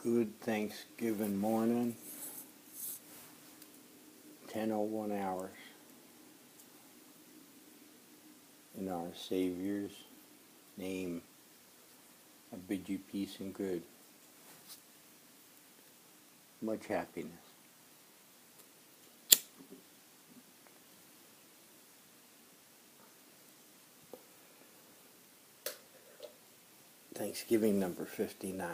Good Thanksgiving morning, 10:01 hours. In our Savior's name, I bid you peace and good, much happiness. Thanksgiving number 59.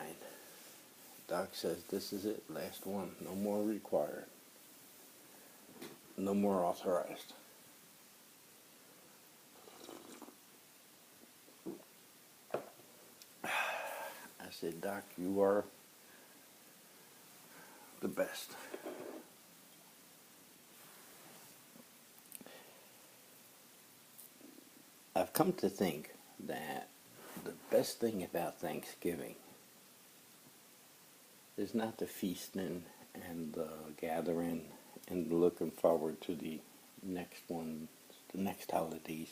Doc says this is it, last one, no more required, no more authorized. I said, Doc, you are the best. I've come to think that the best thing about Thanksgiving is not the feasting and the gathering and looking forward to the next one, the next holidays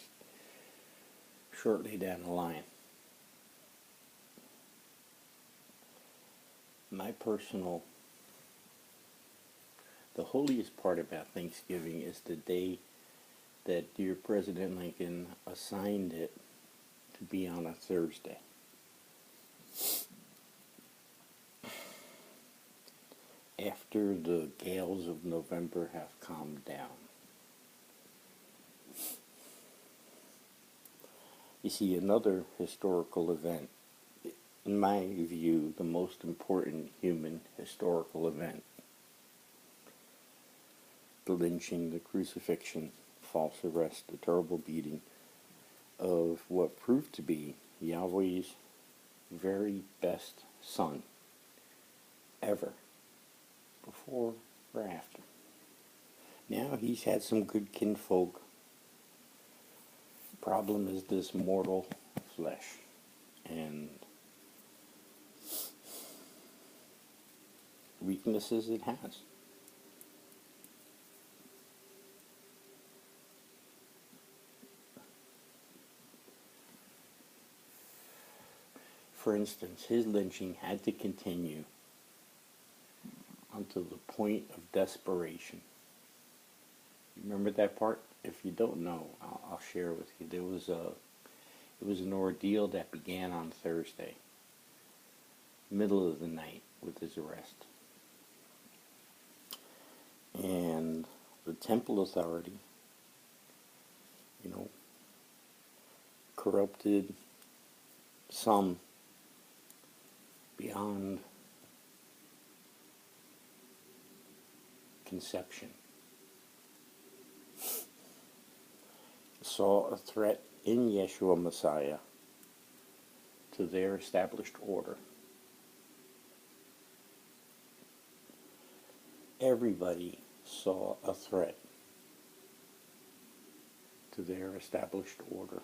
shortly down the line. The holiest part about Thanksgiving is the day that dear President Lincoln assigned it to be on a Thursday. After the gales of November have calmed down. You see, another historical event, in my view, the most important human historical event, the lynching, the crucifixion, false arrest, the terrible beating of what proved to be Yahweh's very best son ever, before or after. Now he's had some good kinfolk. The problem is this mortal flesh, and weaknesses it has. For instance, his lynching had to continue until the point of desperation. You remember that part? If you don't know, I'll share with you. It was an ordeal that began on Thursday, middle of the night, with his arrest. And the temple authority, corrupted some beyond conception. Saw a threat in Yeshua Messiah to their established order. Everybody saw a threat to their established order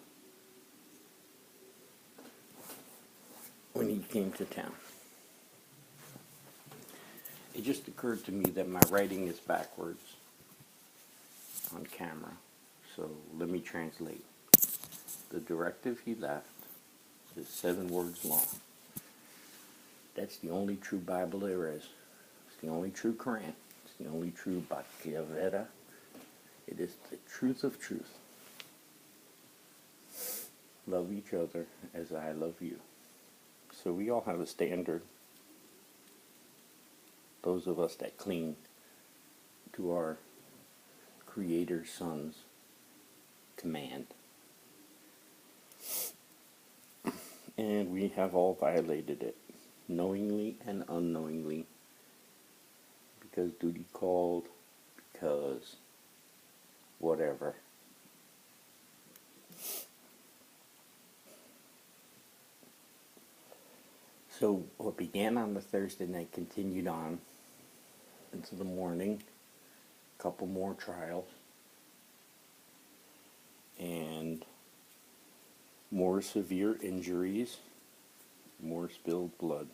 when he came to town. It just occurred to me that my writing is backwards on camera, so let me translate. The directive he left is 7 words long. That's the only true Bible there is. It's the only true Quran. It's the only true Bhagavad Gita. It is the truth of truth. Love each other as I love you. So we all have a standard. Those of us that cling to our Creator's Son's command. And we have all violated it, knowingly and unknowingly, because duty called, because whatever. So what began on the Thursday night continued on into the morning, a couple more trials, and more severe injuries, more spilled blood.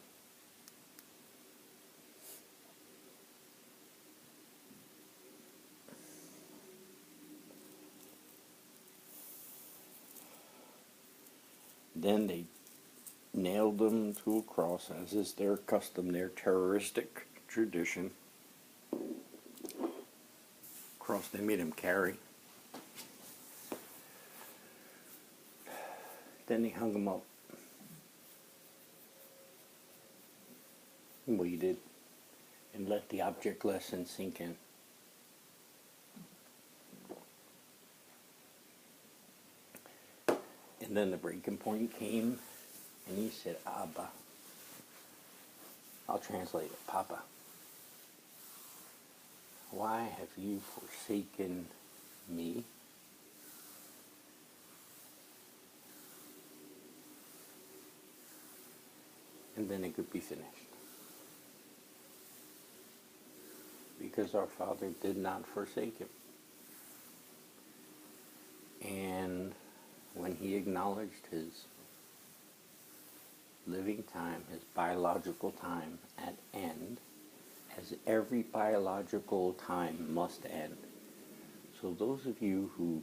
Then they nailed them to a cross, as is their custom, their terroristic tradition. Cross they made him carry. Then they hung him up. And waited and let the object lesson sink in. And then the breaking point came, and he said, Abba. I'll translate it, Papa. Why have you forsaken me? And then it could be finished. Because our Father did not forsake him. And when he acknowledged his living time, his biological time at end, as every biological time must end. So those of you who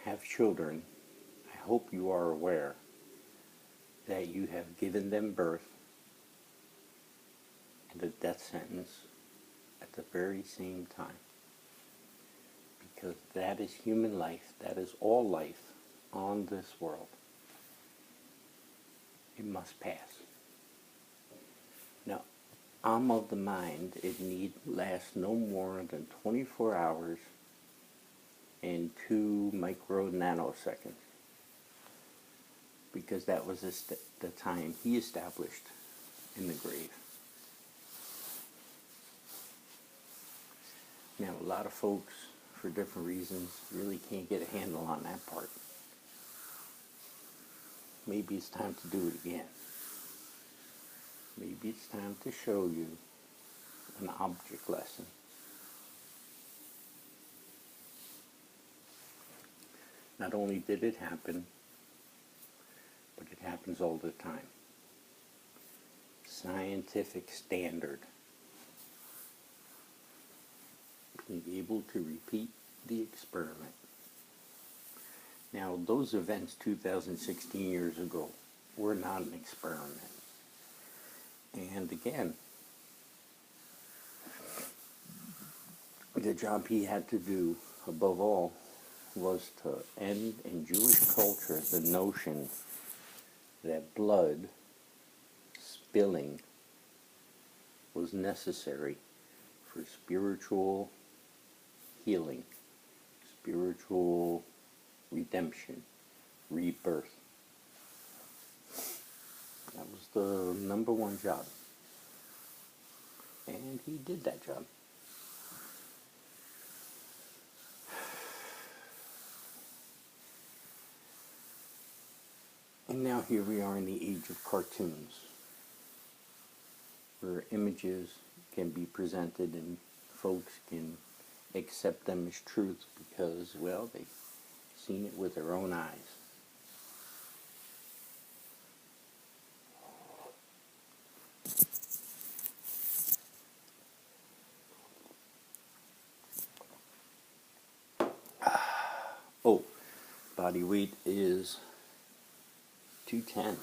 have children, I hope you are aware that you have given them birth and a death sentence at the very same time. Because that is human life, that is all life on this world. It must pass. Now, I'm of the mind it need last no more than 24 hours and 2 micro nanoseconds. Because that was the time he established in the grave. Now, a lot of folks, for different reasons, really can't get a handle on that part. Maybe it's time to do it again. Maybe it's time to show you an object lesson. Not only did it happen, but it happens all the time. Scientific standard. Being able to repeat the experiment. Now, those events 2016 years ago were not an experiment. And again, the job he had to do, above all, was to end in Jewish culture the notion that blood spilling was necessary for spiritual healing, spiritual redemption, rebirth. That was the number one job. And he did that job. And now here we are in the age of cartoons, where images can be presented and folks can accept them as truth because, well, they've seen it with their own eyes. Oh, body weight is 210.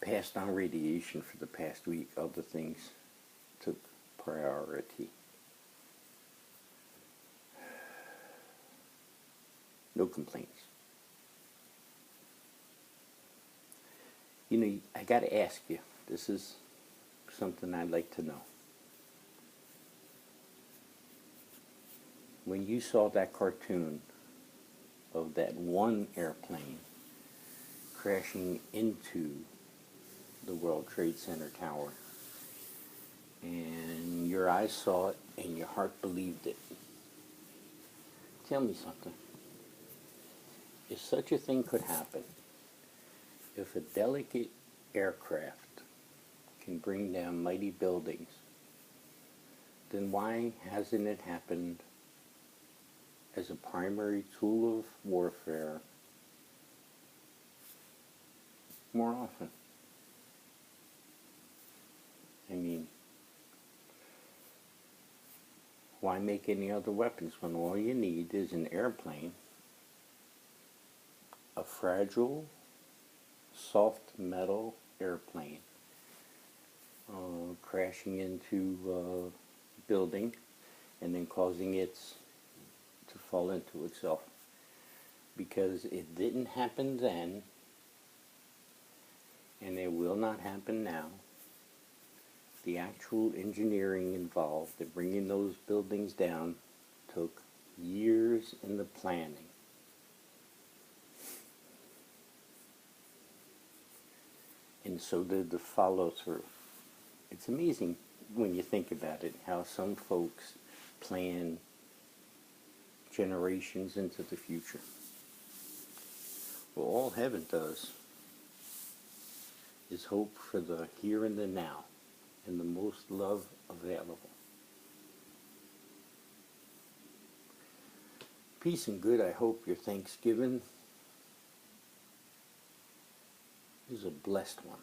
Passed on radiation for the past week. Other things took priority. No complaints. You know, I got to ask you, this is something I'd like to know. When you saw that cartoon of that one airplane crashing into the World Trade Center tower, and your eyes saw it and your heart believed it, tell me something. If such a thing could happen, if a delicate aircraft can bring down mighty buildings, then why hasn't it happened as a primary tool of warfare more often? I mean, why make any other weapons when all you need is an airplane, a fragile, soft metal airplane crashing into a building and then causing it to fall into itself. Because it didn't happen then, and it will not happen now. The actual engineering involved in bringing those buildings down took years in the planning. And so did the follow through. It's amazing when you think about it, how some folks plan generations into the future. Well, all heaven does is hope for the here and the now and the most love available. Peace and good. I hope your Thanksgiving is a blessed one.